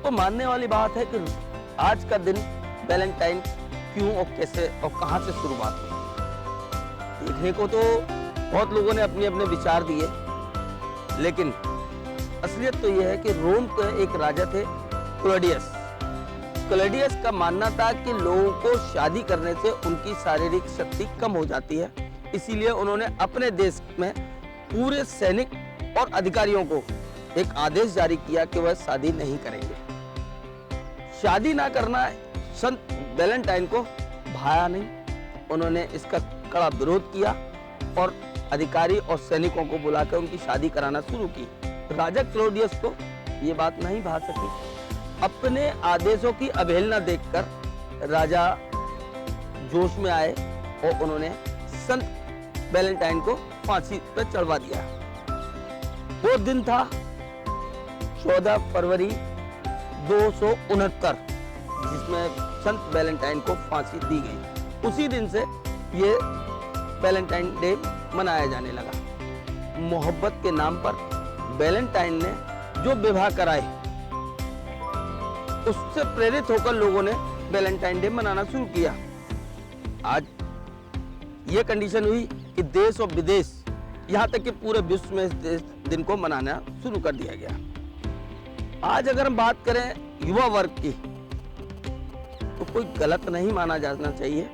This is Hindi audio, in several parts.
सबको मानने वाली बात है कि आज का दिन वैलेंटाइन क्यों और कैसे और कहां से शुरुआत हुई। देखने को तो बहुत लोगों ने अपने अपने विचार दिए, लेकिन असलियत तो यह है कि रोम के एक राजा थे क्लॉडियस। क्लॉडियस का मानना था कि लोगों को शादी करने से उनकी शारीरिक शक्ति कम हो जाती है, इसीलिए उन्होंने अपने देश में पूरे सैनिक और अधिकारियों को एक आदेश जारी किया कि वह शादी नहीं करेंगे। शादी ना करना संत वैलेंटाइन को भाया नहीं। उन्होंने इसका कड़ा विरोध किया और अधिकारी और सैनिकों को बुलाकर उनकी शादी कराना शुरू की। राजा क्लॉडियस को ये बात नहीं भा सकी। अपने आदेशों की अवहेलना देखकर राजा जोश में आए और उन्होंने संत वैलेंटाइन को फांसी पर चढ़वा दिया। वो दिन था 14 फरवरी 269, जिसमें संत वैलेंटाइन को फांसी दी गई। उसी दिन से ये वैलेंटाइन डे मनाया जाने लगा। मोहब्बत के नाम पर वैलेंटाइन ने जो विवाह कराए, उससे प्रेरित होकर लोगों ने वैलेंटाइन डे मनाना शुरू किया। आज ये कंडीशन हुई कि देश और विदेश, यहाँ तक कि पूरे विश्व में इस दिन को मनाना शुरू कर दिया गया। आज अगर हम बात करें युवा वर्ग की, तो कोई गलत नहीं माना जाना चाहिए,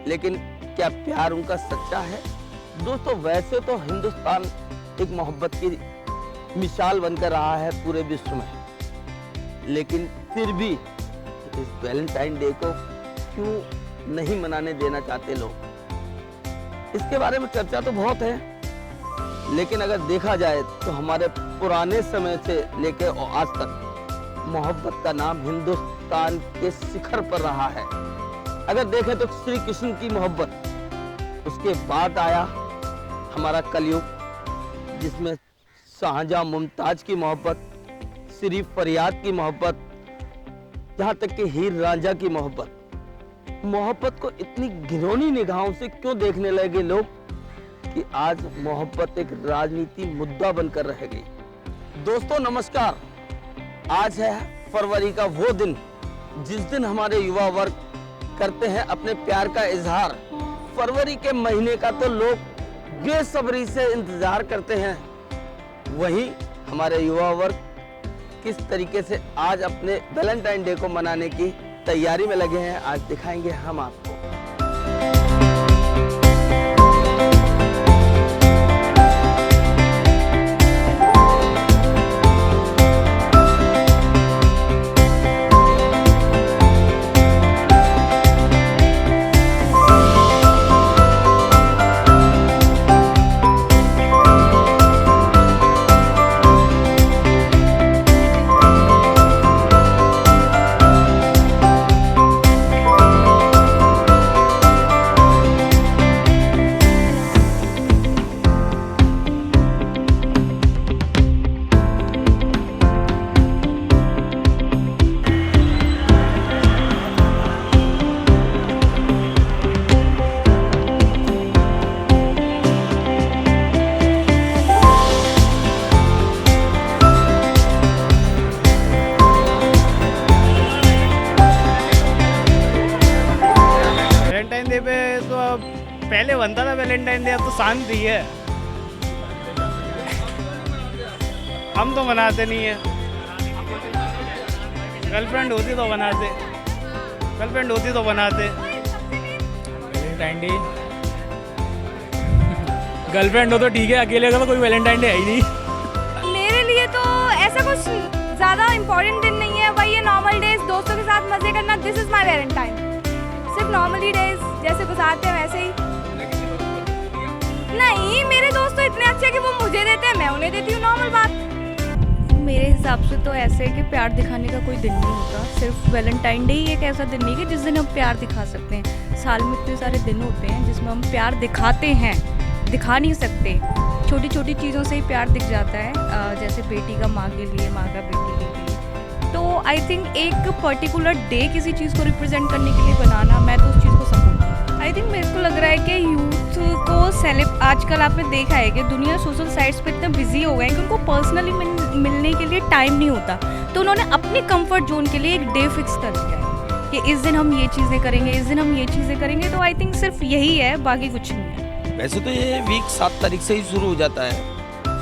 लेकिन क्या प्यार उनका सच्चा है? दोस्तों, वैसे तो हिंदुस्तान एक मोहब्बत की मिसाल बनकर रहा है पूरे विश्व में, लेकिन फिर भी इस वैलेंटाइन डे को क्यों नहीं मनाने देना चाहते लोग? इसके बारे में चर्चा तो बहुत है, लेकिन अगर देखा जाए तो हमारे पुराने समय से लेकर और आज तक मोहब्बत का नाम हिंदुस्तान के शिखर पर रहा है। अगर देखें तो श्री कृष्ण की मोहब्बत, उसके बाद आया हमारा कलयुग, जिसमें शाहजहां मुमताज की मोहब्बत, श्री फरियाद की मोहब्बत, यहाँ तक कि हीर रांझा की मोहब्बत। मोहब्बत को इतनी घिनौनी निगाहों से क्यों देखने लगे लोग कि आज मोहब्बत एक राजनीति मुद्दा बनकर रह गई। दोस्तों नमस्कार, आज है फरवरी का वो दिन जिस दिन हमारे युवा वर्ग करते हैं अपने प्यार का इजहार। फरवरी के महीने का तो लोग बेसब्री से इंतजार करते हैं, वहीं हमारे युवा वर्ग किस तरीके से आज अपने वैलेंटाइन डे को मनाने की तैयारी में लगे हैं, आज दिखाएंगे हम आपको। डे पे तो अब पहले बनता था वैलेंटाइन डे, अब तो शांति है। हम तो मनाते नहीं है। गर्लफ्रेंड होती तो बनाते, गर्लफ्रेंड होती तो बनाते। वैलेंटाइन डे गर्लफ्रेंड हो तो ठीक है, अकेले का तो कोई वैलेंटाइन डे है ही नहीं। मेरे लिए तो ऐसा कुछ ज़्यादा इम्पोर्टेंट दिन नहीं है भाई। ये नॉर्मल डेज दोस्तों के साथ मज़े करना, दिस इज़ माई वैलेंटाइन। सिर्फ नॉर्मली डेज जैसे गुजारते हैं वैसे ही। नहीं, मेरे दोस्त तो इतने अच्छे कि वो मुझे देते हैं, मैं उन्हें देती हूँ, नॉर्मल बात। मेरे हिसाब से तो ऐसे है कि प्यार दिखाने का कोई दिन नहीं होता। सिर्फ वैलेंटाइन डे ही एक ऐसा दिन नहीं है कि जिस दिन हम प्यार दिखा सकते हैं। साल में इतने सारे दिन होते हैं जिसमें हम प्यार दिखाते हैं, दिखा नहीं सकते। छोटी छोटी चीज़ों से ही प्यार दिख जाता है, जैसे बेटी का माँ के लिए, माँ का बेटी के लिए। तो आई थिंक एक पर्टिकुलर डे किसी चीज़ को रिप्रेजेंट करने के लिए बनाना, मैं तो उस चीज़ को सपोर्ट। आई थिंक मेरे को लग रहा है कि यूथ को आजकल आपने देखा है कि दुनिया सोशल साइट्स पे इतना बिजी हो गए हैं कि उनको पर्सनली मिलने के लिए टाइम नहीं होता, तो उन्होंने अपने कंफर्ट जोन के लिए एक डे फिक्स कर लिया है कि इस दिन हम ये चीज़ें करेंगे, इस दिन हम ये चीज़ें करेंगे। तो आई थिंक सिर्फ यही है, बाकी कुछ नहीं है। वैसे तो ये वीक 7 तारीख से ही शुरू हो जाता है,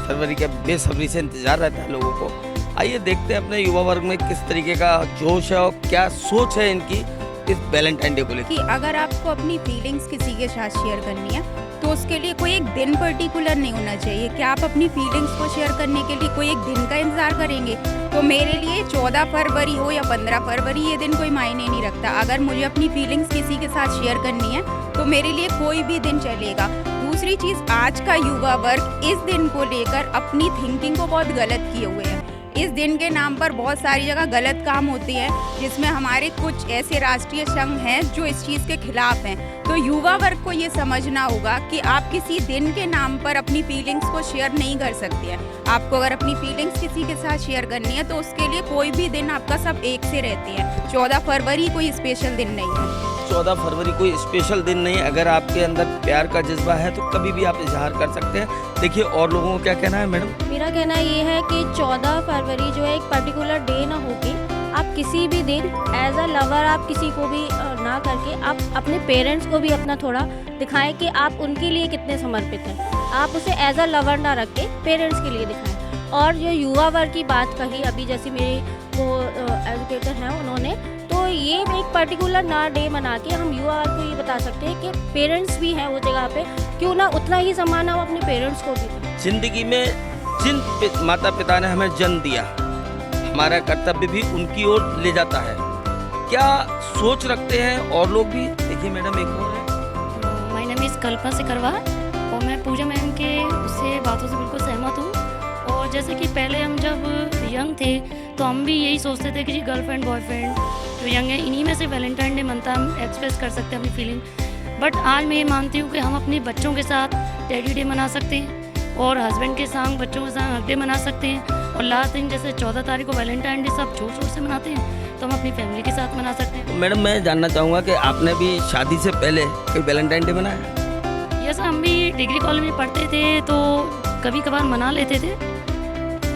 फरवरी के बेसब्री से इंतजार रहता है लोगों को। आइए देखते हैं अपने युवा वर्ग में किस तरीके का जोश है और क्या सोच है इनकी इस वैलेंटाइन डे को लेकर। कि अगर आपको अपनी फीलिंग्स किसी के साथ शेयर करनी है तो उसके लिए कोई एक दिन पर्टिकुलर नहीं होना चाहिए कि आप अपनी फीलिंग्स को शेयर करने के लिए कोई एक दिन का इंतज़ार करेंगे। तो मेरे लिए 14 फरवरी हो या 15 फरवरी ये दिन कोई मायने नहीं रखता। अगर मुझे अपनी फीलिंग्स किसी के साथ शेयर करनी है तो मेरे लिए कोई भी दिन चलेगा। दूसरी चीज़, आज का युवा वर्ग इस दिन को लेकर अपनी थिंकिंग को बहुत गलत किए हुए हैं। इस दिन के नाम पर बहुत सारी जगह गलत काम होते हैं, जिसमें हमारे कुछ ऐसे राष्ट्रीय संघ हैं जो इस चीज़ के खिलाफ हैं। तो युवा वर्ग को ये समझना होगा कि आप किसी दिन के नाम पर अपनी फीलिंग्स को शेयर नहीं कर सकते हैं। आपको अगर अपनी फीलिंग्स किसी के साथ शेयर करनी है तो उसके लिए कोई भी दिन आपका सब एक से रहते हैं। 14 फरवरी कोई स्पेशल दिन नहीं है। 14 फरवरी कोई स्पेशल दिन नहीं। अगर आपके अंदर प्यार का जज्बा है तो कभी भी आप इजहार कर सकते हैं। देखिए और लोगों को क्या कहना है मैडम। मेरा कहना ये है कि 14 फरवरी जो है एक पर्टिकुलर डे ना होके आप किसी भी दिन एज अ लवर आप किसी को भी ना करके आप अपने पेरेंट्स को भी अपना थोड़ा दिखाएं कि आप उनके लिए कितने समर्पित हैं। आप उसे एज अ लवर ना रख के पेरेंट्स के लिए दिखाएं। और जो युवा वर्ग की बात कही अभी, जैसे मेरे वो एजुकेटर हैं उन्होंने, तो ये एक पर्टिकुलर ना डे मना के हम युवा वर्ग को ये बता सकते हैं कि पेरेंट्स भी हैं वो जगह पे, क्यों ना उतना ही सम्मान हम अपने पेरेंट्स को भी दें। जिंदगी में जिन माता पिता ने हमें जन्म दिया, हमारा कर्तव्य भी उनकी ओर ले जाता है। क्या सोच रखते हैं और लोग भी। देखिए मैडम एक और है। माय नेम इज़ कल्पना सिकरवा और मैं पूजा मैम के उससे बातों से बिल्कुल सहमत हूँ। और जैसे कि पहले हम जब यंग थे तो हम भी यही सोचते थे कि जी गर्लफ्रेंड बॉयफ्रेंड जो यंग है इन्हीं में से वैलेंटाइन डे मनता हम एक्सप्रेस कर सकते हैं अपनी फीलिंग। बट आज मैं ये मानती हूँ कि हम अपने बच्चों के साथ डैडी डे मना सकते हैं और हस्बैंड के साथ बच्चों के साथ हक डे मना सकते हैं। और लास्ट दिन जैसे 14 तारीख को वैलेंटाइन डे सब जोर शोर से मनाते हैं तो हम अपनी फैमिली के साथ मना सकते हैं। मैडम मैं जानना चाहूँगा कि आपने भी शादी से पहले कोई वैलेंटाइन डे मनाया? यस, हम भी डिग्री कॉलेज में पढ़ते थे तो कभी कभार मना लेते थे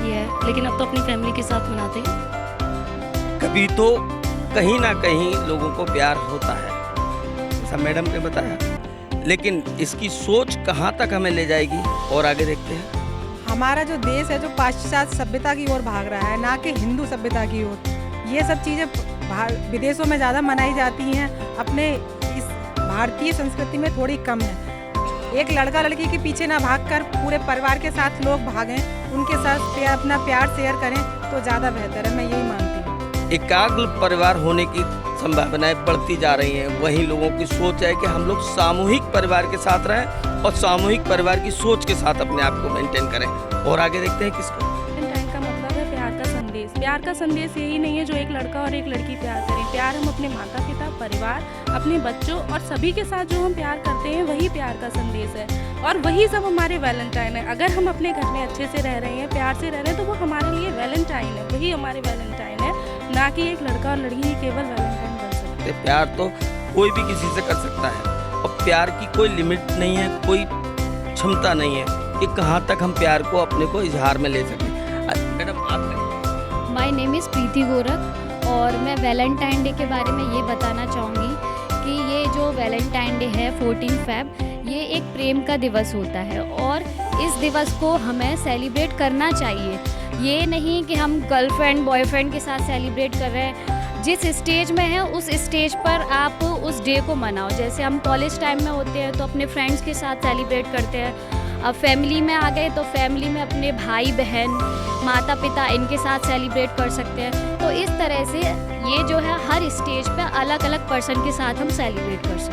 ये, लेकिन अब तो अपनी फैमिली के साथ मनाते हैं। कभी तो कहीं ना कहीं लोगों को प्यार होता है, ऐसा मैडम ने बताया, लेकिन इसकी सोच कहाँ तक हमें ले जाएगी और आगे देखते हैं। हमारा जो देश है जो पाश्चात्य सभ्यता की ओर भाग रहा है, ना कि हिंदू सभ्यता की ओर। ये सब चीज़ें विदेशों में ज़्यादा मनाई जाती हैं, अपने इस भारतीय संस्कृति में थोड़ी कम है। एक लड़का लड़की के पीछे ना भागकर पूरे परिवार के साथ लोग भागें, उनके साथ अपना प्यार शेयर करें तो ज़्यादा बेहतर है, मैं यही मानती हूँ। एकाग्र परिवार होने की संभावनाएं बढ़ती जा रही हैं। वहीं लोगों की सोच है कि हम लोग सामूहिक परिवार के साथ रहें और सामूहिक परिवार की सोच के साथ अपने आप को मेंटेन करें। और आगे देखते हैं किसको। वैलेंटाइन का मतलब है प्यार का संदेश। प्यार का संदेश यही नहीं है जो एक लड़का और एक लड़की प्यार करें। प्यार हम अपने माता पिता, परिवार, अपने बच्चों और सभी के साथ जो हम प्यार करते हैं वही प्यार का संदेश है और वही सब हमारे वैलेंटाइन है। अगर हम अपने घर में अच्छे से रह रहे हैं, प्यार से रह रहे हैं, तो वो हमारे लिए वैलेंटाइन है, वही हमारे वैलेंटाइन है, ना कि एक लड़का और लड़की ही केवल वैलेंटाइन बन सकते हैं। प्यार तो कोई भी किसी से कर सकता है और प्यार की कोई लिमिट नहीं है, कोई क्षमता नहीं है कि कहाँ तक हम प्यार को अपने को इजहार में ले सकें। मैडम आप। माय नेम इज़ प्रीति गोरख और मैं वैलेंटाइन डे के बारे में ये बताना चाहूँगी कि ये जो वैलेंटाइन डे है 14 फेब, ये एक प्रेम का दिवस होता है और इस दिवस को हमें सेलिब्रेट करना चाहिए। ये नहीं कि हम गर्लफ्रेंड बॉयफ्रेंड के साथ सेलिब्रेट कर रहे हैं। जिस स्टेज में है उस स्टेज पर आप उस डे को मनाओ। जैसे हम कॉलेज टाइम में होते हैं तो अपने फ्रेंड्स के साथ सेलिब्रेट करते हैं। अब फैमिली में आ गए तो फैमिली में अपने भाई बहन, माता पिता, इनके साथ सेलिब्रेट कर सकते हैं। तो इस तरह से ये जो है हर स्टेज पे अलग अलग पर्सन के साथ हम सेलिब्रेट कर सकते हैं।